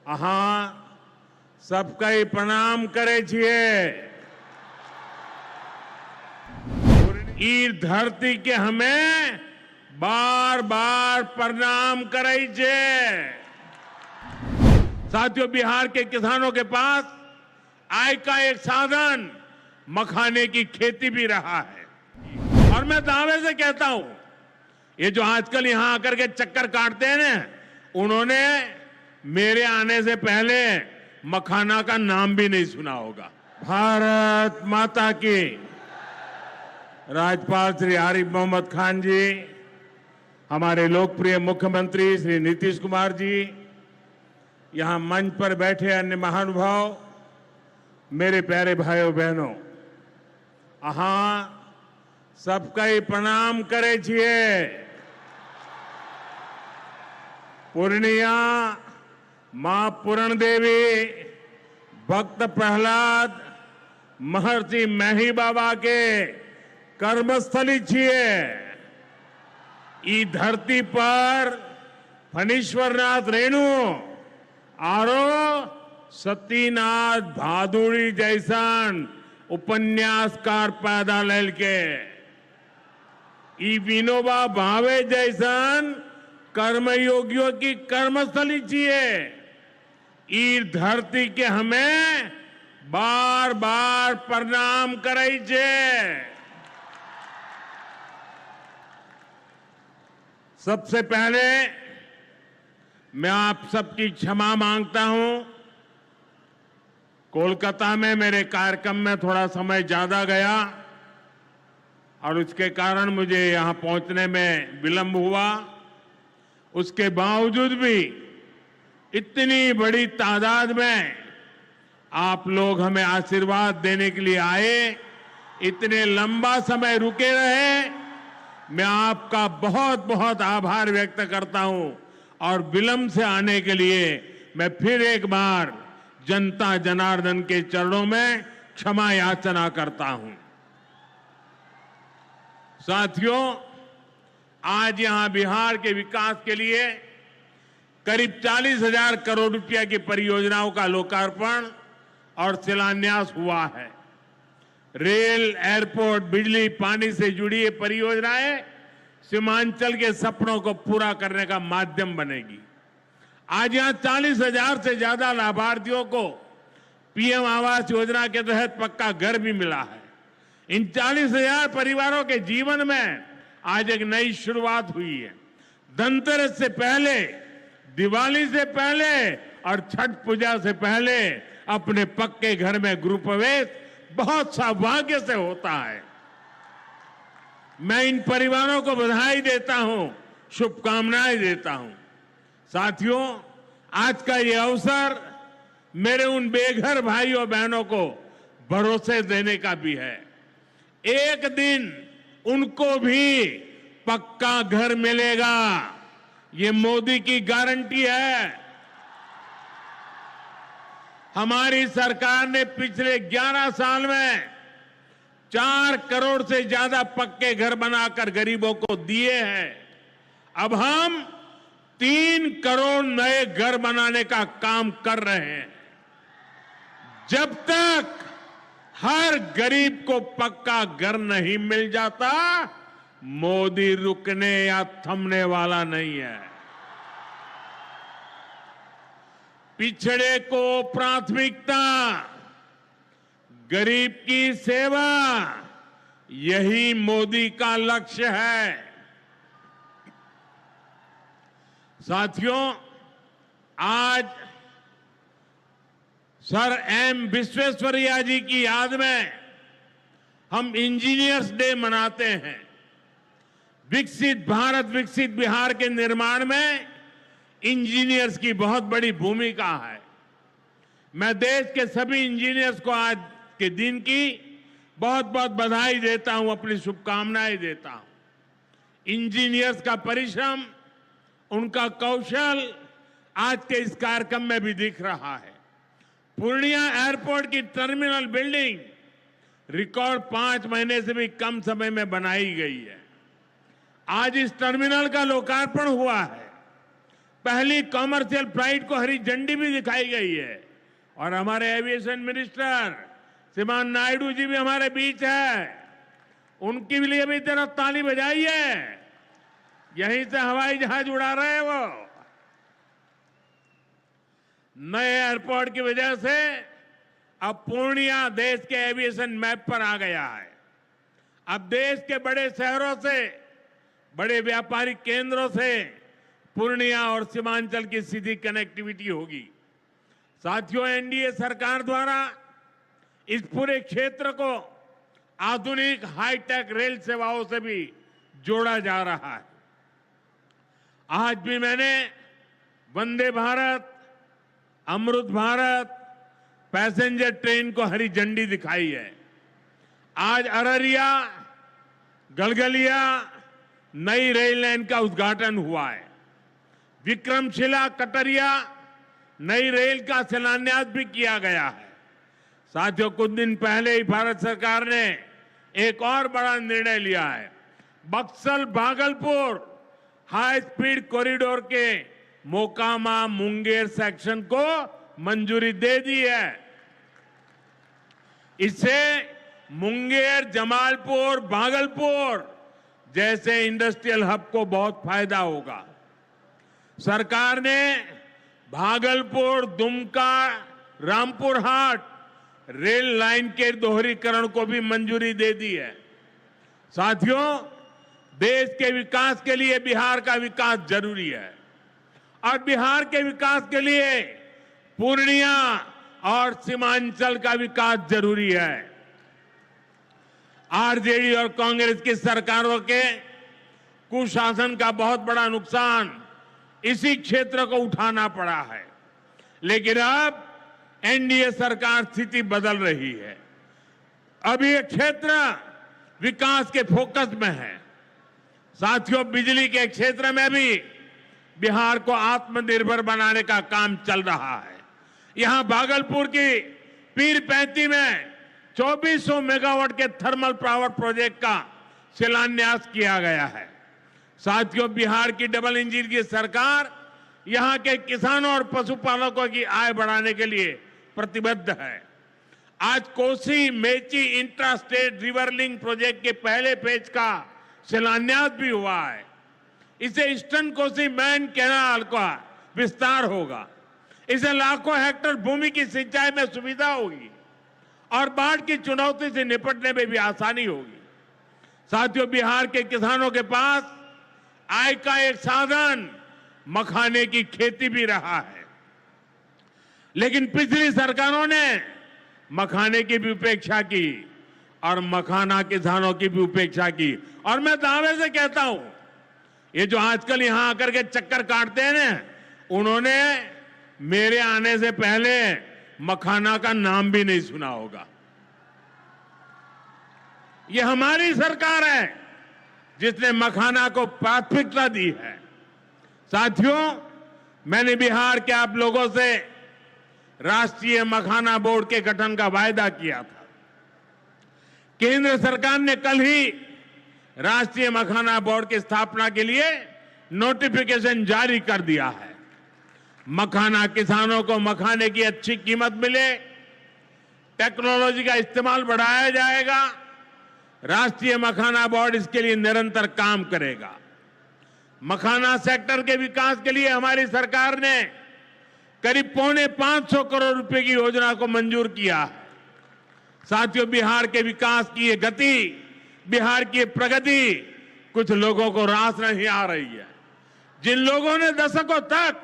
अहाँ सबके प्रणाम करे छिए। ई धरती के हमें बार बार प्रणाम करे छे। साथियों, बिहार के किसानों के पास आय का एक साधन मखाने की खेती भी रहा है। और मैं दावे से कहता हूं, ये जो आजकल यहां आकर के चक्कर काटते हैं ना, उन्होंने मेरे आने से पहले मखाना का नाम भी नहीं सुना होगा। भारत माता की। राज्यपाल श्री आरिफ मोहम्मद खान जी, हमारे लोकप्रिय मुख्यमंत्री श्री नीतीश कुमार जी, यहां मंच पर बैठे अन्य महानुभाव, मेरे प्यारे भाइयों बहनों, अहाँ सबके प्रणाम करे छिए। पूर्णिया मां पूरण देवी, भक्त प्रहलाद, महर्षि मेही बाबा के कर्मस्थली छिए। ई धरती पर फणीश्वरनाथ रेणु आरो सतीनाथ भादुड़ी जैसन उपन्यासकार पैदा लेल के, ई विनोबा भावे जैसन कर्मयोगियों की कर्मस्थली छिए। ई धरती के हमें बार बार प्रणाम करे छे। सबसे पहले मैं आप सबकी क्षमा मांगता हूं। कोलकाता में मेरे कार्यक्रम में थोड़ा समय ज्यादा गया और उसके कारण मुझे यहां पहुंचने में विलंब हुआ। उसके बावजूद भी इतनी बड़ी तादाद में आप लोग हमें आशीर्वाद देने के लिए आए, इतने लंबा समय रुके रहे, मैं आपका बहुत बहुत आभार व्यक्त करता हूं। और विलंब से आने के लिए मैं फिर एक बार जनता जनार्दन के चरणों में क्षमा याचना करता हूं। साथियों, आज यहां बिहार के विकास के लिए करीब 40,000 करोड़ रुपया की परियोजनाओं का लोकार्पण और शिलान्यास हुआ है। रेल, एयरपोर्ट, बिजली, पानी से जुड़ी ये परियोजनाएं सीमांचल के सपनों को पूरा करने का माध्यम बनेगी। आज यहां 40,000 से ज्यादा लाभार्थियों को पीएम आवास योजना के तहत पक्का घर भी मिला है। इन 40,000 परिवारों के जीवन में आज एक नई शुरुआत हुई है। धनतेरस से पहले, दिवाली से पहले और छठ पूजा से पहले अपने पक्के घर में गृह प्रवेश बहुत सौभाग्य से होता है। मैं इन परिवारों को बधाई देता हूं, शुभकामनाएं देता हूं। साथियों, आज का ये अवसर मेरे उन बेघर भाइयों बहनों को भरोसे देने का भी है। एक दिन उनको भी पक्का घर मिलेगा, ये मोदी की गारंटी है। हमारी सरकार ने पिछले 11 साल में 4 करोड़ से ज्यादा पक्के घर बनाकर गरीबों को दिए हैं। अब हम 3 करोड़ नए घर बनाने का काम कर रहे हैं। जब तक हर गरीब को पक्का घर नहीं मिल जाता, मोदी रुकने या थमने वाला नहीं है। पिछड़े को प्राथमिकता, गरीब की सेवा, यही मोदी का लक्ष्य है। साथियों, आज सर एम विश्वेश्वरैया जी की याद में हम इंजीनियर्स डे मनाते हैं। विकसित भारत, विकसित बिहार के निर्माण में इंजीनियर्स की बहुत बड़ी भूमिका है। मैं देश के सभी इंजीनियर्स को आज के दिन की बहुत बहुत बधाई देता हूं, अपनी शुभकामनाएं देता हूं। इंजीनियर्स का परिश्रम, उनका कौशल आज के इस कार्यक्रम में भी दिख रहा है। पूर्णिया एयरपोर्ट की टर्मिनल बिल्डिंग रिकॉर्ड 5 महीने से भी कम समय में बनाई गई है। आज इस टर्मिनल का लोकार्पण हुआ है। पहली कॉमर्शियल फ्लाइट को हरी झंडी भी दिखाई गई है और हमारे एविएशन मिनिस्टर श्रीमान नायडू जी भी हमारे बीच है। उनके लिए भी जरा ताली बजाइए। यहीं से हवाई जहाज उड़ा रहे हैं वो। नए एयरपोर्ट की वजह से अब पूर्णिया देश के एविएशन मैप पर आ गया है। अब देश के बड़े शहरों से, बड़े व्यापारिक केंद्रों से पूर्णिया और सीमांचल की सीधी कनेक्टिविटी होगी। साथियों, एनडीए सरकार द्वारा इस पूरे क्षेत्र को आधुनिक हाईटेक रेल सेवाओं से भी जोड़ा जा रहा है। आज भी मैंने वंदे भारत, अमृत भारत पैसेंजर ट्रेन को हरी झंडी दिखाई है। आज अररिया गलगलिया नई रेल लाइन का उद्घाटन हुआ है। विक्रमशिला कटरिया नई रेल का शिलान्यास भी किया गया है। साथियों, कुछ दिन पहले ही भारत सरकार ने एक और बड़ा निर्णय लिया है। Buxar Bhagalpur high speed corridor के मोकामा मुंगेर सेक्शन को मंजूरी दे दी है। इससे मुंगेर, जमालपुर, भागलपुर जैसे इंडस्ट्रियल हब को बहुत फायदा होगा। सरकार ने भागलपुर, दुमका, रामपुर हाट रेल लाइन के दोहरीकरण को भी मंजूरी दे दी है। साथियों, देश के विकास के लिए बिहार का विकास जरूरी है और बिहार के विकास के लिए पूर्णिया और सीमांचल का विकास जरूरी है। आरजेडी और कांग्रेस की सरकारों के कुशासन का बहुत बड़ा नुकसान इसी क्षेत्र को उठाना पड़ा है, लेकिन अब एनडीए सरकार स्थिति बदल रही है। अब ये क्षेत्र विकास के फोकस में है। साथियों, बिजली के क्षेत्र में भी बिहार को आत्मनिर्भर बनाने का काम चल रहा है। यहां भागलपुर की पीरपैंती में 2400 मेगावाट के थर्मल पावर प्रोजेक्ट का शिलान्यास किया गया है। साथियों, बिहार की डबल इंजन की सरकार यहां के किसानों और पशुपालकों की आय बढ़ाने के लिए प्रतिबद्ध है। आज Kosi Mechi intra state river link project के पहले फेज का शिलान्यास भी हुआ है। इसे ईस्टर्न कोसी मेन कैनाल का विस्तार होगा। इसे लाखों हेक्टेयर भूमि की सिंचाई में सुविधा होगी और बाढ़ की चुनौती से निपटने में भी आसानी होगी। साथियों, बिहार के किसानों के पास आय का एक साधन मखाने की खेती भी रहा है, लेकिन पिछली सरकारों ने मखाने की भी उपेक्षा की और मखाना किसानों की भी उपेक्षा की। और मैं दावे से कहता हूं, ये जो आजकल यहां आकर के चक्कर काटते हैं ना, उन्होंने मेरे आने से पहले मखाना का नाम भी नहीं सुना होगा। ये हमारी सरकार है जिसने मखाना को प्राथमिकता दी है। साथियों, मैंने बिहार के आप लोगों से राष्ट्रीय मखाना बोर्ड के गठन का वायदा किया था। केंद्र सरकार ने कल ही राष्ट्रीय मखाना बोर्ड की स्थापना के लिए नोटिफिकेशन जारी कर दिया है। मखाना किसानों को मखाने की अच्छी कीमत मिले, टेक्नोलॉजी का इस्तेमाल बढ़ाया जाएगा। राष्ट्रीय मखाना बोर्ड इसके लिए निरंतर काम करेगा। मखाना सेक्टर के विकास के लिए हमारी सरकार ने करीब 550 करोड़ रुपए की योजना को मंजूर किया है। साथियों, बिहार के विकास की ये गति, बिहार की प्रगति कुछ लोगों को रास नहीं आ रही है। जिन लोगों ने दशकों तक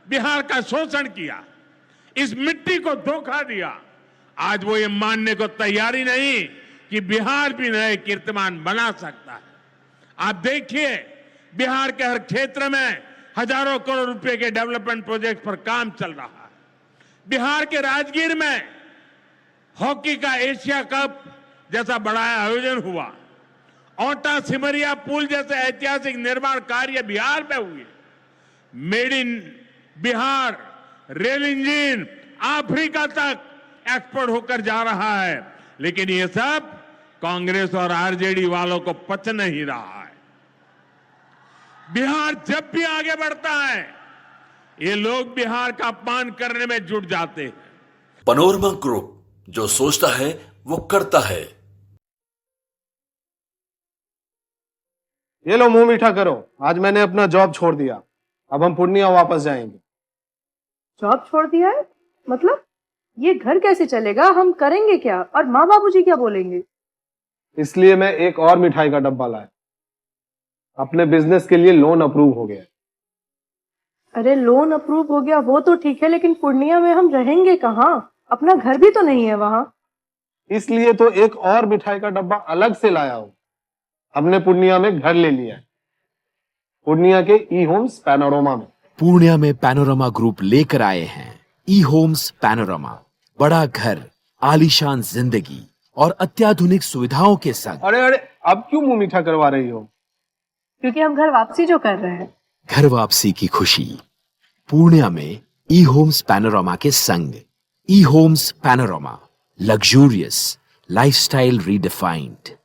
बिहार का शोषण किया, इस मिट्टी को धोखा दिया, आज वो ये मानने को तैयारी नहीं कि बिहार भी नए कीर्तिमान बना सकता है। आप देखिए, बिहार के हर क्षेत्र में हजारों करोड़ रुपए के डेवलपमेंट प्रोजेक्ट पर काम चल रहा है। बिहार के राजगीर में हॉकी का एशिया कप जैसा बड़ा आयोजन हुआ। ओटा सिमरिया पुल जैसे ऐतिहासिक निर्माण कार्य बिहार में हुए। Made in Bihar rail engine Africa तक एक्सपोर्ट होकर जा रहा है, लेकिन ये सब कांग्रेस और आरजेडी वालों को पच नहीं रहा है। बिहार जब भी आगे बढ़ता है, ये लोग बिहार का अपमान करने में जुट जाते हैं। पनोरमा ग्रुप, जो सोचता है वो करता है। ये लो मुंह मीठा करो, आज मैंने अपना जॉब छोड़ दिया। अब हम पूर्णिया वापस जाएंगे। जॉब छोड़ दिया है? मतलब ये घर कैसे चलेगा? हम करेंगे क्या? और माँ बाबूजी क्या बोलेंगे? इसलिए मैं एक और मिठाई का डब्बा लाया। अपने बिजनेस के लिए लोन अप्रूव हो गया। अरे लोन अप्रूव हो गया वो तो ठीक है, लेकिन पूर्णिया में हम रहेंगे कहाँ? अपना घर भी तो नहीं है वहां। इसलिए तो एक और मिठाई का डब्बा अलग से लाया हूं। हमने पूर्णिया में घर ले लिया है, पूर्णिया के ई होम्स पैनोरमा में। पूर्णिया में पैनोरमा ग्रुप लेकर आए हैं ई होम्स पैनोरमा। बड़ा घर, आलीशान जिंदगी और अत्याधुनिक सुविधाओं के संग। अरे अरे, अब क्यों मुंह मीठा करवा रही हो? क्योंकि हम घर वापसी जो कर रहे हैं। घर वापसी की खुशी पूर्णिया में ई होम्स पैनोरमा के संग। E homes panorama, luxurious lifestyle redefined.